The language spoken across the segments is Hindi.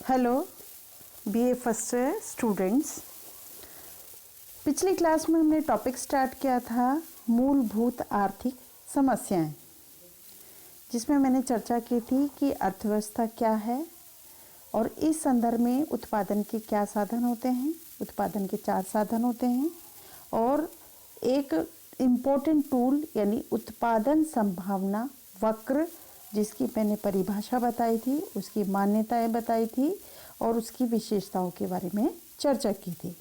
Hello BA first year students. पिछली क्लास में हमने टॉपिक स्टार्ट किया था मूलभूत आर्थिक समस्याएं, जिसमें मैंने चर्चा की थी कि अर्थव्यवस्था क्या है और इस संदर्भ में उत्पादन के क्या साधन होते हैं। उत्पादन के 4 साधन होते हैं और एक इम्पोर्टेंट टूल यानी उत्पादन संभावना वक्र, जिसकी मैंने परिभाषा बताई थी, उसकी मान्यताएं बताई थी और उसकी विशेषताओं के बारे में चर्चा की थी।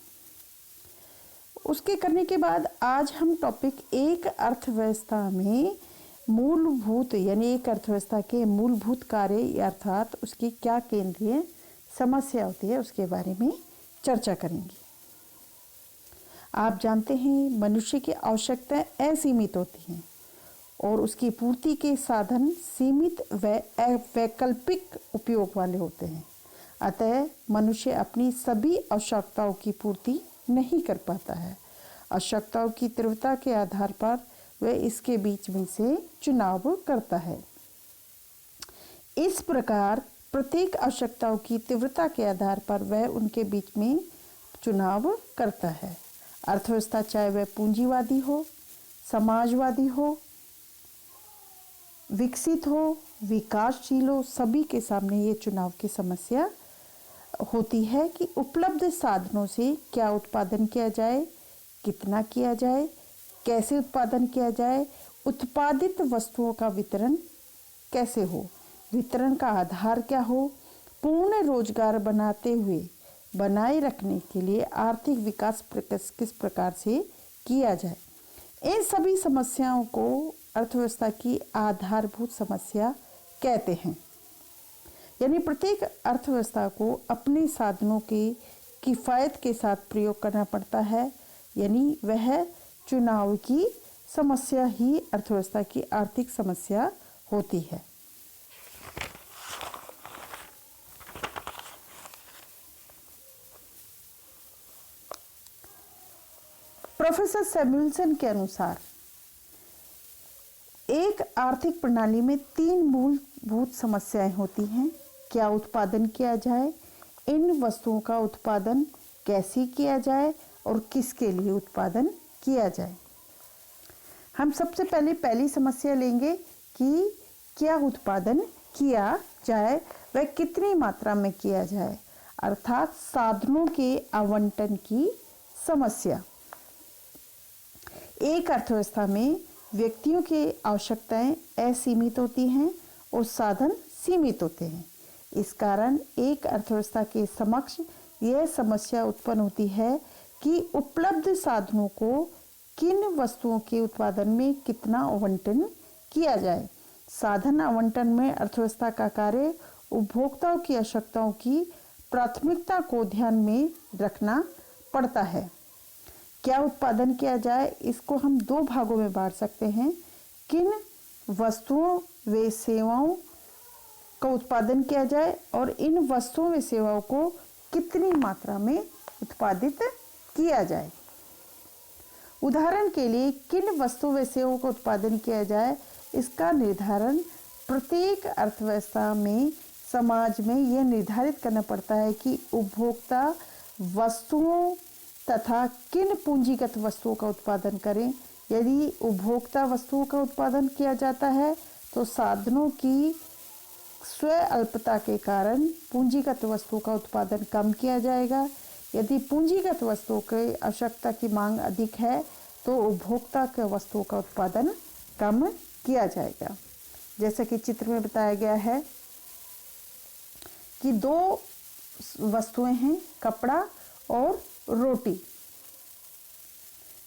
उसके करने के बाद आज हम टॉपिक एक अर्थव्यवस्था में मूलभूत यानी एक अर्थव्यवस्था के मूलभूत कार्य अर्थात उसकी क्या केंद्रीय समस्या होती है उसके बारे में चर्चा करेंगे। आप जानते हैं मनुष्य की आवश्यकताएं असीमित होती हैं और उसकी पूर्ति के साधन सीमित व वैकल्पिक उपयोग वाले होते हैं। अतः मनुष्य अपनी सभी आवश्यकताओं की पूर्ति नहीं कर पाता है। आवश्यकताओं की तीव्रता के आधार पर वह इसके बीच में से चुनाव करता है। इस प्रकार प्रत्येक आवश्यकताओं की तीव्रता के आधार पर वह उनके बीच में चुनाव करता है। अर्थव्यवस्था चाहे वह पूंजीवादी हो, समाजवादी हो, विकसित हो, विकासशील हो, सभी के सामने ये चुनाव की समस्या होती है कि उपलब्ध साधनों से क्या उत्पादन किया जाए, कितना किया जाए, कैसे उत्पादन किया जाए, उत्पादित वस्तुओं का वितरण कैसे हो, वितरण का आधार क्या हो, पूर्ण रोजगार बनाए रखने के लिए आर्थिक विकास किस प्रकार से किया जाए। इन सभी समस्याओं को अर्थव्यवस्था की आधारभूत समस्या कहते हैं। यानी प्रत्येक अर्थव्यवस्था को अपने साधनों के किफ़ायत के साथ प्रयोग करना पड़ता है, यानी वह चुनाव की समस्या ही अर्थव्यवस्था की आर्थिक समस्या होती है। प्रोफेसर सैमुअल्सन के अनुसार एक आर्थिक प्रणाली में 3 मूलभूत समस्याएं होती हैं। क्या उत्पादन किया जाए, इन वस्तुओं का उत्पादन कैसे किया जाए और किसके लिए उत्पादन किया जाए। हम सबसे पहले पहली समस्या लेंगे कि क्या उत्पादन किया जाए, वह कितनी मात्रा में किया जाए, अर्थात साधनों के आवंटन की समस्या। एक अर्थव्यवस्था में व्यक्तियों की आवश्यकताएं असीमित होती हैं और साधन सीमित होते हैं। इस कारण एक अर्थव्यवस्था के समक्ष यह समस्या उत्पन्न होती है कि उपलब्ध साधनों को किन वस्तुओं के उत्पादन में कितना आवंटन किया जाए। साधन आवंटन में अर्थव्यवस्था का कार्य उपभोक्ताओं की आवश्यकताओं की प्राथमिकता को ध्यान में रखना पड़ता है। क्या उत्पादन किया जाए, इसको हम 2 भागों में बांट सकते हैं। किन वस्तुओं व सेवाओं का उत्पादन किया जाए और इन वस्तुओं व सेवाओं को कितनी मात्रा में उत्पादित किया जाए। उदाहरण के लिए किन वस्तुओं व सेवाओं का उत्पादन किया जाए, इसका निर्धारण प्रत्येक अर्थव्यवस्था में समाज में यह निर्धारित करना पड़ता है कि उपभोक्ता वस्तुओं तथा किन पूंजीगत वस्तुओं का उत्पादन करें। यदि उपभोक्ता वस्तुओं का उत्पादन किया जाता है तो साधनों की स्व अल्पता के कारण पूंजीगत वस्तुओं का उत्पादन कम किया जाएगा। यदि पूंजीगत वस्तुओं की आवश्यकता की मांग अधिक है तो उपभोक्ता के वस्तुओं का उत्पादन कम किया जाएगा। जैसा कि चित्र में बताया गया है कि 2 वस्तुएं हैं, कपड़ा और रोटी।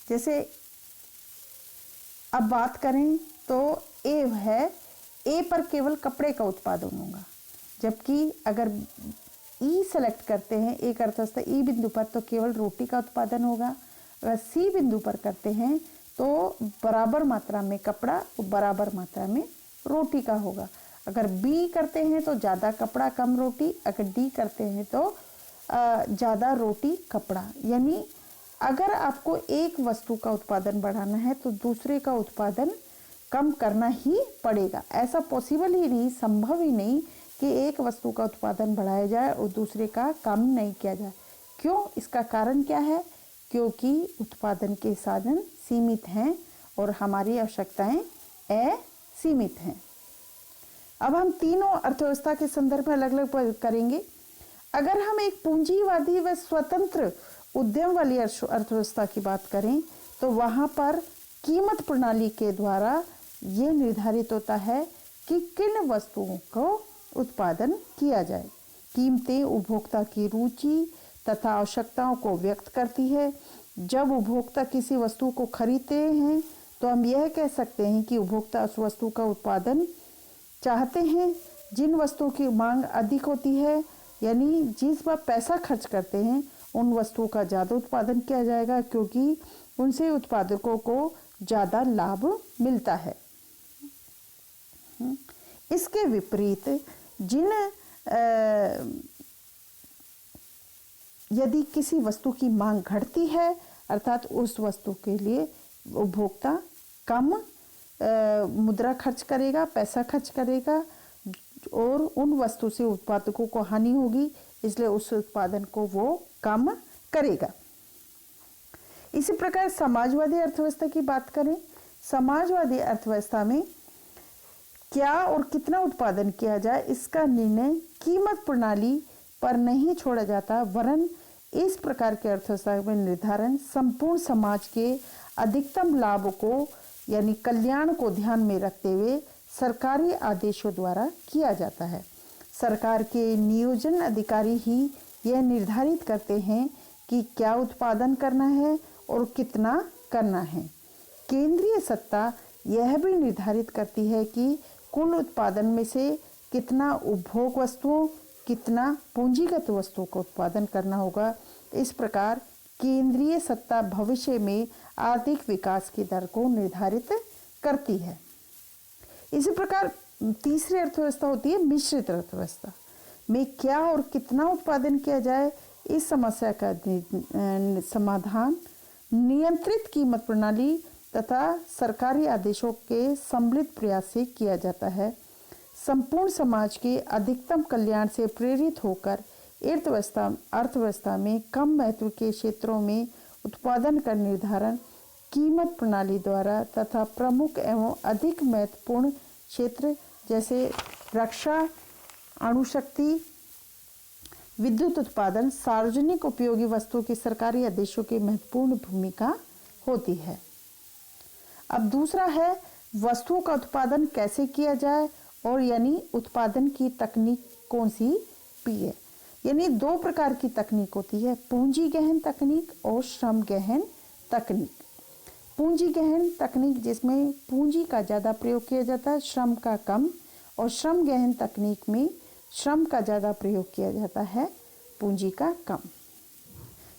जैसे अब बात करें तो ए पर केवल कपड़े का उत्पादन होगा, जबकि अगर ई सेलेक्ट करते हैं एक अर्थव्यवस्था ई बिंदु पर तो केवल रोटी का उत्पादन होगा। अगर सी बिंदु पर करते हैं तो बराबर मात्रा में कपड़ा और बराबर मात्रा में रोटी का होगा। अगर बी करते हैं तो ज़्यादा कपड़ा कम रोटी, अगर डी करते हैं तो ज़्यादा रोटी कपड़ा। यानी अगर आपको एक वस्तु का उत्पादन बढ़ाना है तो दूसरे का उत्पादन कम करना ही पड़ेगा। ऐसा पॉसिबल ही नहीं, संभव ही नहीं कि एक वस्तु का उत्पादन बढ़ाया जाए और दूसरे का कम नहीं किया जाए। क्यों? इसका कारण क्या है? क्योंकि उत्पादन के साधन सीमित हैं और हमारी आवश्यकताएं असीमित हैं। अब हम तीनों अर्थव्यवस्था के संदर्भ में अलग अलग करेंगे। अगर हम एक पूंजीवादी व स्वतंत्र उद्यम वाली अर्थव्यवस्था की बात करें तो वहाँ पर कीमत प्रणाली के द्वारा ये निर्धारित होता है कि किन वस्तुओं को उत्पादन किया जाए। कीमतें उपभोक्ता की रुचि तथा आवश्यकताओं को व्यक्त करती है। जब उपभोक्ता किसी वस्तु को खरीदते हैं तो हम यह कह सकते हैं कि उपभोक्ता उस वस्तु का उत्पादन चाहते हैं। जिन वस्तुओं की मांग अधिक होती है, यानी जिस पर पैसा खर्च करते हैं, उन वस्तुओं का ज़्यादा उत्पादन किया जाएगा क्योंकि उनसे उत्पादकों को ज़्यादा लाभ मिलता है। इसके विपरीत यदि किसी वस्तु की मांग घटती है, अर्थात उस वस्तु के लिए उपभोक्ता कम मुद्रा खर्च करेगा, पैसा खर्च करेगा और उन वस्तु से उत्पादकों को हानि होगी, इसलिए उस उत्पादन को वो कम करेगा। इसी प्रकार समाजवादी अर्थव्यवस्था की बात करें, समाजवादी अर्थव्यवस्था में क्या और कितना उत्पादन किया जाए इसका निर्णय कीमत प्रणाली पर नहीं छोड़ा जाता, वरन इस प्रकार के अर्थव्यवस्था में निर्धारण संपूर्ण समाज के अधिकतम लाभ को यानी कल्याण को ध्यान में रखते हुए सरकारी आदेशों द्वारा किया जाता है। सरकार के नियोजन अधिकारी ही यह निर्धारित करते हैं कि क्या उत्पादन करना है और कितना करना है। केंद्रीय सत्ता यह भी निर्धारित करती है कि कुल उत्पादन में से कितना उपभोग वस्तुओं, कितना पूंजीगत वस्तुओं का उत्पादन करना होगा। इस प्रकार केंद्रीय सत्ता भविष्य में आर्थिक विकास की दर को निर्धारित करती है। इसी प्रकार तीसरी अर्थव्यवस्था होती है मिश्रित अर्थव्यवस्था में क्या और कितना उत्पादन किया जाए, इस समस्या का समाधान नियंत्रित कीमत प्रणाली तथा सरकारी आदेशों के सम्मिलित प्रयास से किया जाता है। संपूर्ण समाज के अधिकतम कल्याण से प्रेरित होकर अर्थव्यवस्था में कम महत्व के क्षेत्रों में उत्पादन का निर्धारण कीमत प्रणाली द्वारा तथा प्रमुख एवं अधिक महत्वपूर्ण क्षेत्र जैसे रक्षा, अणुशक्ति, विद्युत उत्पादन, सार्वजनिक उपयोगी वस्तुओं के सरकारी आदेशों की महत्वपूर्ण भूमिका होती है। अब दूसरा है वस्तुओं का उत्पादन कैसे किया जाए और यानी उत्पादन की तकनीक कौन सी भी है। यानी दो प्रकार की तकनीक होती है, पूंजी गहन तकनीक और श्रम गहन तकनीक। पूंजी गहन तकनीक जिसमें पूंजी का ज़्यादा प्रयोग किया जाता है, श्रम का कम, और श्रम गहन तकनीक में श्रम का ज़्यादा प्रयोग किया जाता है, पूंजी का कम।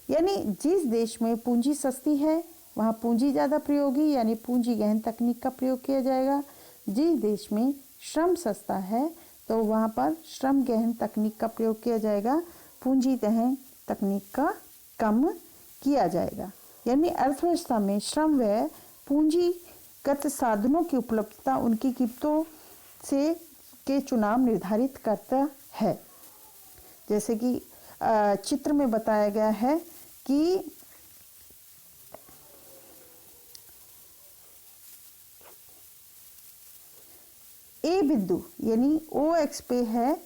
यानी जिस देश में पूंजी सस्ती है वहाँ पूंजी ज़्यादा प्रयोगी यानी पूंजी गहन तकनीक का प्रयोग किया जाएगा। जिस देश में श्रम सस्ता है तो वहाँ पर श्रम गहन तकनीक का प्रयोग किया जाएगा, पूंजी गहन तकनीक का कम किया जाएगा। यानी अर्थव्यवस्था में श्रम व्यय पूंजीगत साधनों की उपलब्धता उनकी कीमतों से के चुनाव निर्धारित करता है। जैसे कि चित्र में बताया गया है कि ए बिंदु यानी OX पे है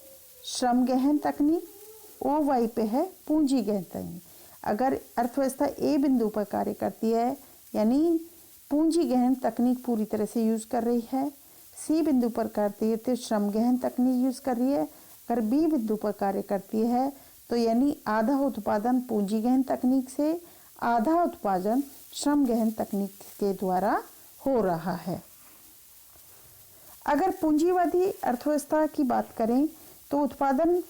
श्रम गहन तकनीक, OY पे है पूंजी गहन तकनीक। अगर अर्थव्यवस्था ए बिंदु पर कार्य करती है यानी पूंजी गहन तकनीक पूरी तरह से यूज कर रही है, सी बिंदु पर करती है तो श्रम गहन तकनीक यूज कर रही है। अगर बी बिंदु पर कार्य करती है तो यानी आधा उत्पादन पूंजी गहन तकनीक से, आधा उत्पादन श्रम गहन तकनीक के द्वारा हो रहा है। अगर पूंजीवादी अर्थव्यवस्था की बात करें तो उत्पादन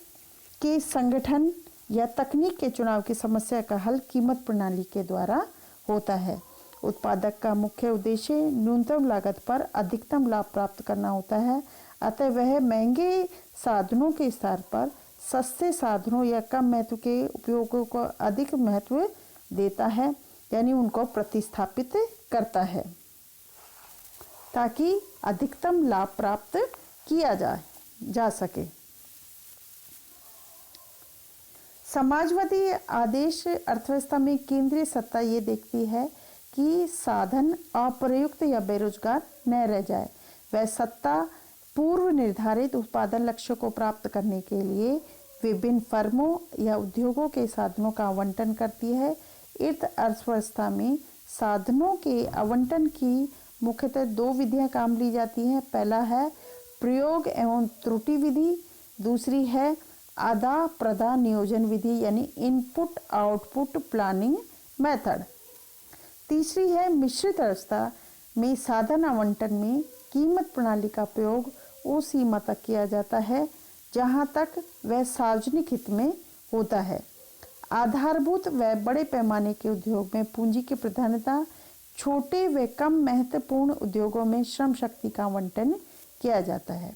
के संगठन या तकनीक के चुनाव की समस्या का हल कीमत प्रणाली के द्वारा होता है। उत्पादक का मुख्य उद्देश्य न्यूनतम लागत पर अधिकतम लाभ प्राप्त करना होता है, अतः वह महंगे साधनों के स्तर पर सस्ते साधनों या कम महत्व के उपयोगों को अधिक महत्व देता है, यानी उनको प्रतिस्थापित करता है ताकि अधिकतम लाभ प्राप्त किया जा सके। समाजवादी आदेश अर्थव्यवस्था में केंद्रीय सत्ता ये देखती है कि साधन अप्रयुक्त या बेरोजगार न रह जाए। वह सत्ता पूर्व निर्धारित उत्पादन लक्ष्यों को प्राप्त करने के लिए विभिन्न फर्मों या उद्योगों के साधनों का आवंटन करती है। इस अर्थव्यवस्था में साधनों के आवंटन की मुख्यतः दो विधियां काम ली जाती हैं। पहला है प्रयोग एवं त्रुटि विधि, दूसरी है आदा प्रदा नियोजन विधि यानी इनपुट आउटपुट प्लानिंग मेथड। तीसरी है मिश्रित अवस्था में साधन आवंटन में कीमत प्रणाली का प्रयोग उस सीमा तक किया जाता है जहां तक वह सार्वजनिक हित में होता है। आधारभूत व बड़े पैमाने के उद्योग में पूंजी की प्राधान्यता, छोटे व कम महत्वपूर्ण उद्योगों में श्रम शक्ति का आवंटन किया जाता है।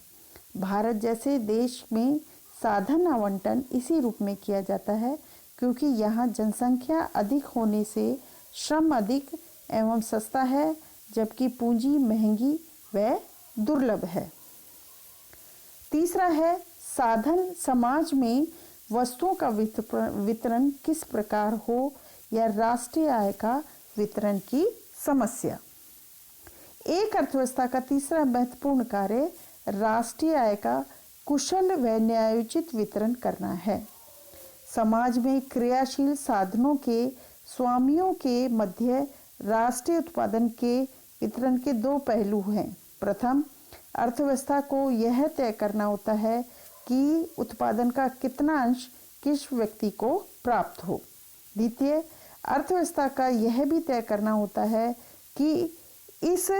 भारत जैसे देश में साधन आवंटन इसी रूप में किया जाता है क्योंकि यहाँ जनसंख्या अधिक होने से श्रम अधिक एवं सस्ता है, जबकि पूंजी महंगी व दुर्लभ है। तीसरा है साधन समाज में वस्तुओं का वितरण किस प्रकार हो या राष्ट्रीय आय का वितरण की समस्या। एक अर्थव्यवस्था का तीसरा महत्वपूर्ण कार्य राष्ट्रीय आय का कुशल व न्यायोचित वितरण करना है। समाज में क्रियाशील साधनों के स्वामियों के मध्य राष्ट्रीय उत्पादन के वितरण के दो पहलू हैं। प्रथम, अर्थव्यवस्था को यह तय करना होता है कि उत्पादन का कितना अंश किस व्यक्ति को प्राप्त हो। द्वितीय, अर्थव्यवस्था का यह भी तय करना होता है कि इस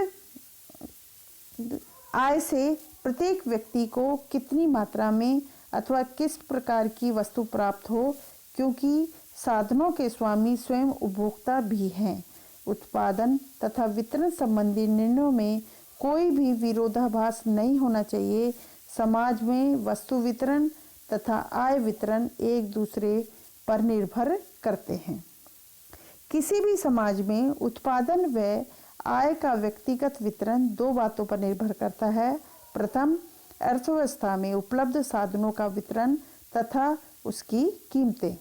आय से प्रत्येक व्यक्ति को कितनी मात्रा में अथवा किस प्रकार की वस्तु प्राप्त हो, क्योंकि साधनों के स्वामी स्वयं उपभोक्ता भी हैं। उत्पादन तथा वितरण संबंधी निर्णयों में कोई भी विरोधाभास नहीं होना चाहिए। समाज में वस्तु वितरण तथा आय वितरण एक दूसरे पर निर्भर करते हैं। किसी भी समाज में उत्पादन व आय का व्यक्तिगत वितरण दो बातों पर निर्भर करता है। प्रथम, अर्थव्यवस्था में उपलब्ध साधनों का वितरण तथा उसकी कीमतें।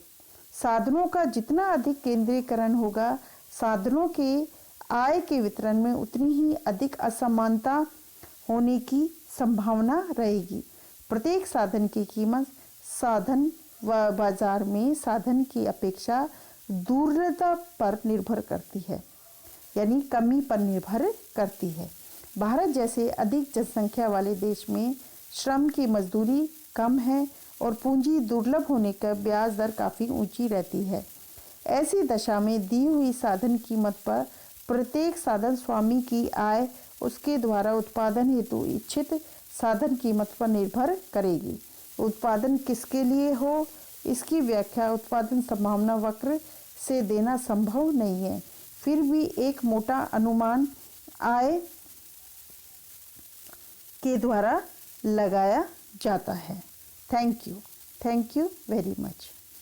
साधनों का जितना अधिक केंद्रीकरण होगा, साधनों के आय के वितरण में उतनी ही अधिक असमानता होने की संभावना रहेगी। प्रत्येक साधन की कीमत साधन व बाजार में साधन की अपेक्षा दूरता पर निर्भर करती है, यानी कमी पर निर्भर करती है। भारत जैसे अधिक जनसंख्या वाले देश में श्रम की मजदूरी कम है और पूंजी दुर्लभ होने का ब्याज दर काफ़ी ऊंची रहती है। ऐसी दशा में दी हुई साधन कीमत पर प्रत्येक साधन स्वामी की आय उसके द्वारा उत्पादन हेतु इच्छित साधन कीमत पर निर्भर करेगी। उत्पादन किसके लिए हो, इसकी व्याख्या उत्पादन संभावना वक्र से देना संभव नहीं है। फिर भी एक मोटा अनुमान आय के द्वारा लगाया जाता है। Thank you very much.